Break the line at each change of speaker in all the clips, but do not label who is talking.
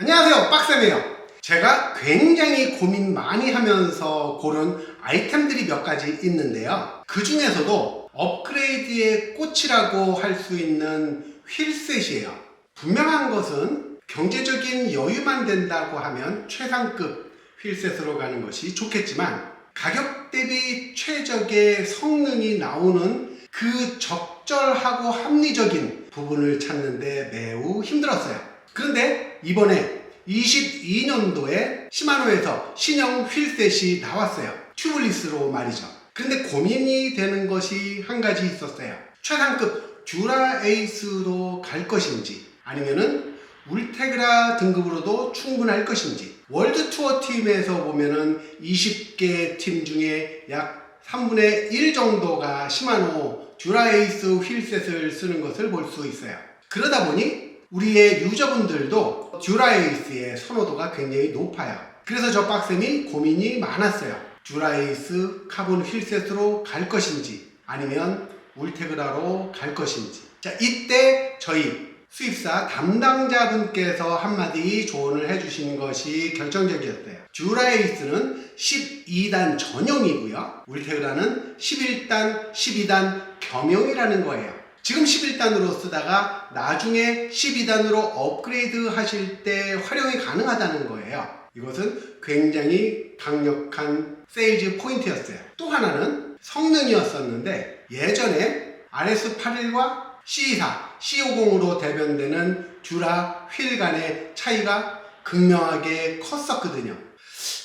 안녕하세요, 빡쌤이에요. 제가 굉장히 고민 많이 하면서 고른 아이템들이 몇 가지 있는데요. 그 중에서도 업그레이드의 꽃이라고 할 수 있는 휠셋이에요. 분명한 것은 경제적인 여유만 된다고 하면 최상급 휠셋으로 가는 것이 좋겠지만 가격 대비 최적의 성능이 나오는 그 적절하고 합리적인 부분을 찾는데 매우 힘들었어요. 그런데 이번에 22년도에 시마노에서 신형 휠셋이 나왔어요. 튜블리스로 말이죠. 그런데 고민이 되는 것이 한 가지 있었어요. 최상급 듀라 에이스로 갈 것인지 아니면은 울테그라 등급으로도 충분할 것인지. 월드 투어 팀에서 보면은 20개 팀 중에 약 3분의 1 정도가 시마노 듀라 에이스 휠셋을 쓰는 것을 볼 수 있어요. 그러다 보니 우리의 유저분들도 듀라에이스의 선호도가 굉장히 높아요. 그래서 저 빡쌤이 고민이 많았어요. 듀라에이스 카본 휠셋으로 갈 것인지 아니면 울테그라로 갈 것인지. 자, 이때 저희 수입사 담당자분께서 한마디 조언을 해주신 것이 결정적이었대요. 듀라에이스는 12단 전용이고요. 울테그라는 11단, 12단 겸용이라는 거예요. 지금 11단으로 쓰다가 나중에 12단으로 업그레이드 하실 때 활용이 가능하다는 거예요. 이것은 굉장히 강력한 세일즈 포인트였어요. 또 하나는 성능이었었는데 예전에 RS81과 C24, C50으로 대변되는 듀라 휠 간의 차이가 극명하게 컸었거든요.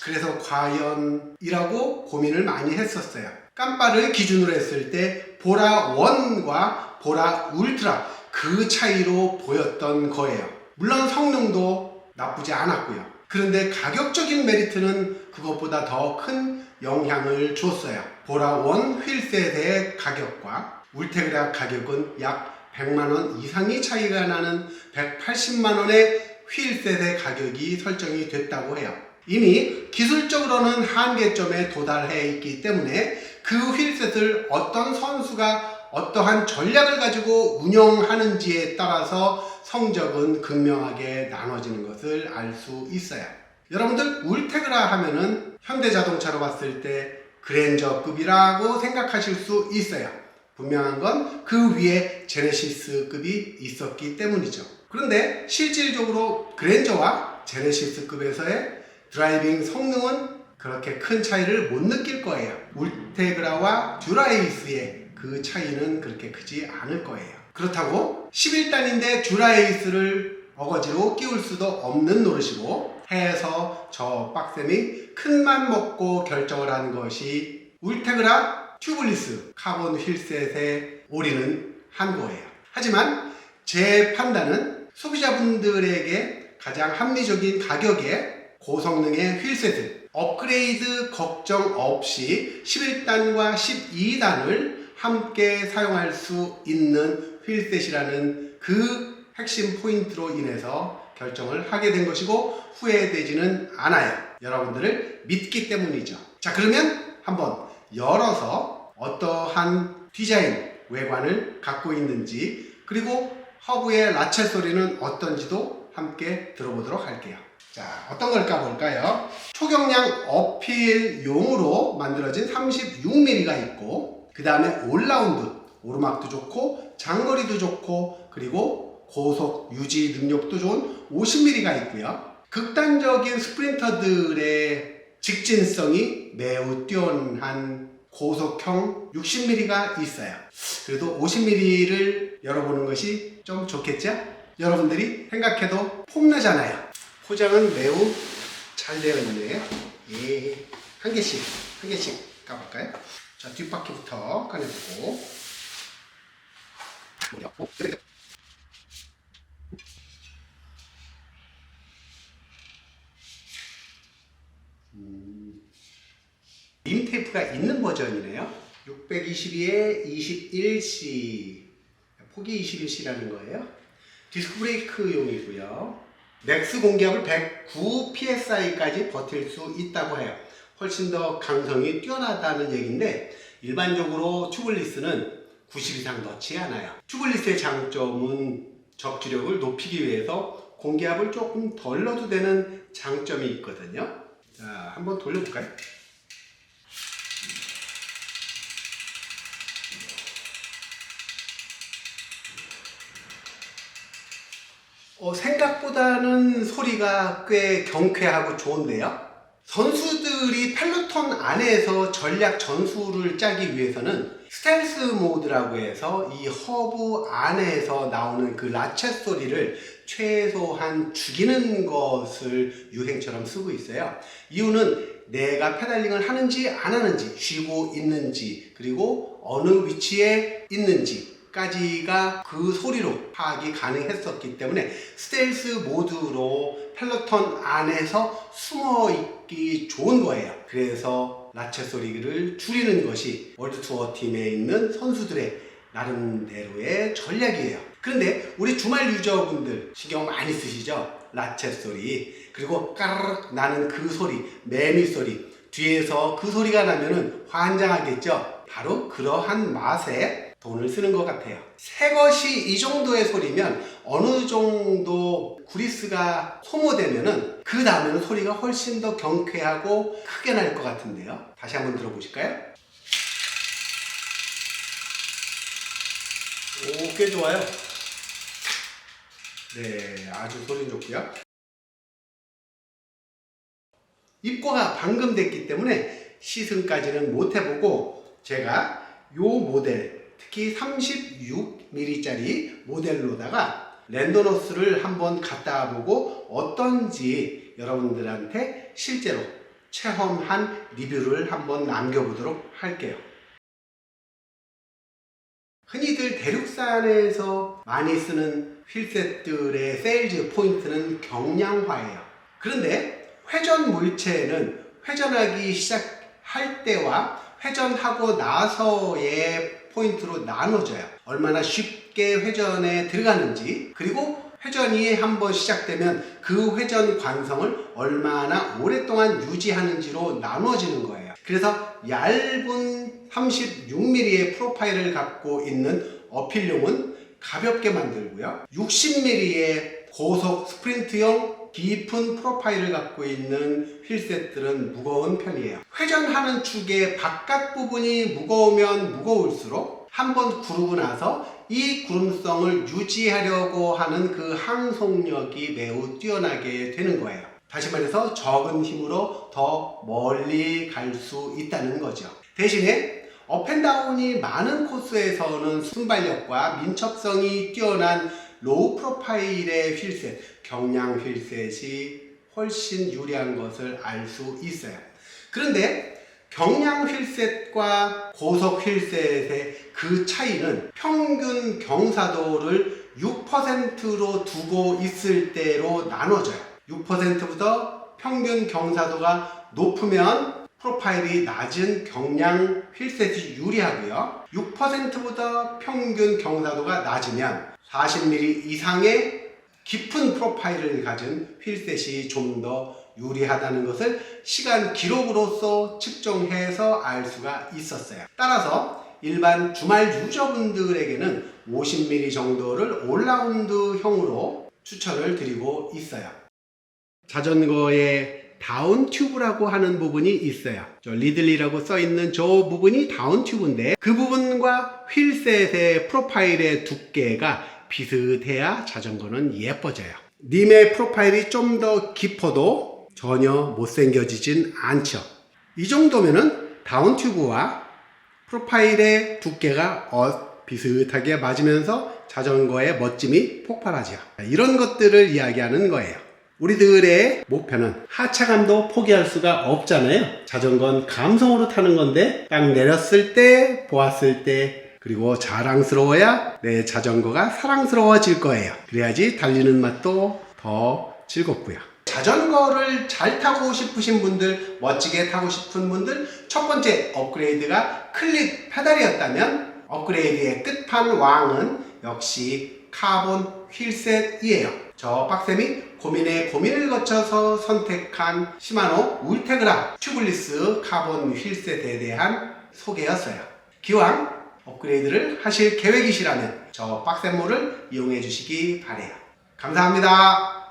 그래서 과연이라고 고민을 많이 했었어요. 깜바를 기준으로 했을 때 보라 1과 보라 울트라 그 차이로 보였던 거예요. 물론 성능도 나쁘지 않았고요. 그런데 가격적인 메리트는 그것보다 더 큰 영향을 줬어요. 보라 1 휠셋의 가격과 울테그라 가격은 약 100만원 이상이 차이가 나는 180만원의 휠셋의 가격이 설정이 됐다고 해요. 이미 기술적으로는 한계점에 도달해 있기 때문에 그 휠셋을 어떤 선수가 어떠한 전략을 가지고 운영하는지에 따라서 성적은 극명하게 나눠지는 것을 알 수 있어요. 여러분들 울테그라 하면은 현대자동차로 봤을 때 그랜저급이라고 생각하실 수 있어요. 분명한 건 그 위에 제네시스급이 있었기 때문이죠. 그런데 실질적으로 그랜저와 제네시스급에서의 드라이빙 성능은 그렇게 큰 차이를 못 느낄 거예요. 울테그라와 듀라에이스의 그 차이는 그렇게 크지 않을 거예요. 그렇다고 11단인데 듀라에이스를 어거지로 끼울 수도 없는 노릇이고 해서 저 빡쌤이 큰맘 먹고 결정을 한 것이 울테그라 튜블리스 카본 휠셋에 올인은 한 거예요. 하지만 제 판단은 소비자분들에게 가장 합리적인 가격에 고성능의 휠셋을 업그레이드 걱정 없이 11단과 12단을 함께 사용할 수 있는 휠셋이라는 그 핵심 포인트로 인해서 결정을 하게 된 것이고 후회되지는 않아요. 여러분들을 믿기 때문이죠. 자, 그러면 한번 열어서 어떠한 디자인, 외관을 갖고 있는지 그리고 허브의 라쳇 소리는 어떤지도 함께 들어보도록 할게요. 자, 어떤 걸 까볼까요? 초경량 어필용으로 만들어진 36mm가 있고 그 다음에 올라운드, 오르막도 좋고 장거리도 좋고 그리고 고속 유지 능력도 좋은 50mm가 있고요. 극단적인 스프린터들의 직진성이 매우 뛰어난 고속형 60mm가 있어요. 그래도 50mm를 열어보는 것이 좀 좋겠죠? 여러분들이 생각해도 폼나잖아요. 포장은 매우 잘 되어 있네요. 예, 한 개씩 까볼까요? 자, 뒷바퀴부터 꺼내보고. 림 테이프가 있는 버전이네요. 622에 21C, 폭이 21C라는 거예요. 디스크 브레이크용이고요. 맥스 공기압을 109 PSI까지 버틸 수 있다고 해요. 훨씬 더 강성이 뛰어나다는 얘기인데 일반적으로 튜블리스는 90 이상 넣지 않아요. 튜블리스의 장점은 적주력을 높이기 위해서 공기압을 조금 덜 넣어도 되는 장점이 있거든요. 자, 한번 돌려볼까요? 생각보다는 소리가 꽤 경쾌하고 좋은데요. 선수들이 펠로톤 안에서 전략 전술을 짜기 위해서는 스텔스 모드라고 해서 이 허브 안에서 나오는 그 라쳇 소리를 최소한 죽이는 것을 유행처럼 쓰고 있어요. 이유는 내가 페달링을 하는지 안 하는지, 쉬고 있는지, 그리고 어느 위치에 있는지 까지가 그 소리로 파악이 가능했었기 때문에 스텔스 모드로 펠로톤 안에서 숨어 있기 좋은 거예요. 그래서 라쳇 소리를 줄이는 것이 월드투어 팀에 있는 선수들의 나름대로의 전략이에요. 그런데 우리 주말 유저분들 신경 많이 쓰시죠? 라쳇 소리, 그리고 까르륵 나는 그 소리, 매미 소리, 뒤에서 그 소리가 나면은 환장하겠죠? 바로 그러한 맛에 돈을 쓰는 것 같아요. 새 것이 이 정도의 소리면 어느 정도 그리스가 소모되면은 그 다음에는 소리가 훨씬 더 경쾌하고 크게 날 것 같은데요. 다시 한번 들어보실까요? 오, 꽤 좋아요. 네, 아주 소리는 좋고요. 입고가 방금 됐기 때문에 시승까지는 못 해보고 제가 요 모델, 특히 36mm짜리 모델로다가 랜더너스를 한번 갖다 보고 어떤지 여러분들한테 실제로 체험한 리뷰를 한번 남겨보도록 할게요. 흔히들 대륙산에서 많이 쓰는 휠셋들의 세일즈 포인트는 경량화예요. 그런데 회전 물체는 회전하기 시작할 때와 회전하고 나서의 포인트로 나눠져요. 얼마나 쉽게 회전에 들어가는지, 그리고 회전이 한번 시작되면 그 회전 관성을 얼마나 오랫동안 유지하는지로 나눠지는 거예요. 그래서 얇은 36mm의 프로파일을 갖고 있는 어필용은 가볍게 만들고요. 60mm의 고속 스프린트용 깊은 프로파일을 갖고 있는 휠셋들은 무거운 편이에요. 회전하는 축의 바깥 부분이 무거우면 무거울수록 한번 구르고 나서 이 구름성을 유지하려고 하는 그 항속력이 매우 뛰어나게 되는 거예요. 다시 말해서 적은 힘으로 더 멀리 갈 수 있다는 거죠. 대신에 업앤다운이 많은 코스에서는 순발력과 민첩성이 뛰어난 로우 프로파일의 휠셋, 경량 휠셋이 훨씬 유리한 것을 알 수 있어요. 그런데 경량 휠셋과 고속 휠셋의 그 차이는 평균 경사도를 6%로 두고 있을 때로 나눠져요. 6%보다 평균 경사도가 높으면 프로파일이 낮은 경량 휠셋이 유리하고요. 6%보다 평균 경사도가 낮으면 40mm 이상의 깊은 프로파일을 가진 휠셋이 좀 더 유리하다는 것을 시간 기록으로서 측정해서 알 수가 있었어요. 따라서 일반 주말 유저분들에게는 50mm 정도를 올라운드형으로 추천을 드리고 있어요. 자전거에 다운 튜브라고 하는 부분이 있어요. 저 리들리라고 써있는 저 부분이 다운 튜브인데 그 부분과 휠셋의 프로파일의 두께가 비슷해야 자전거는 예뻐져요. 님의 프로파일이 좀 더 깊어도 전혀 못생겨지진 않죠. 이 정도면은 다운 튜브와 프로파일의 두께가 비슷하게 맞으면서 자전거의 멋짐이 폭발하죠. 이런 것들을 이야기하는 거예요. 우리들의 목표는 하차감도 포기할 수가 없잖아요. 자전거는 감성으로 타는 건데 딱 내렸을 때, 보았을 때, 그리고 자랑스러워야 내 자전거가 사랑스러워질 거예요. 그래야지 달리는 맛도 더 즐겁고요. 자전거를 잘 타고 싶으신 분들, 멋지게 타고 싶은 분들, 첫 번째 업그레이드가 클릿 페달이었다면 업그레이드의 끝판왕은 역시 카본 휠셋이에요. 저 빡쌤이 고민에 고민을 거쳐서 선택한 시마노 울테그라 튜블리스 카본 휠셋에 대한 소개였어요. 기왕 업그레이드를 하실 계획이시라면 저 빡센모를 이용해 주시기 바래요. 감사합니다.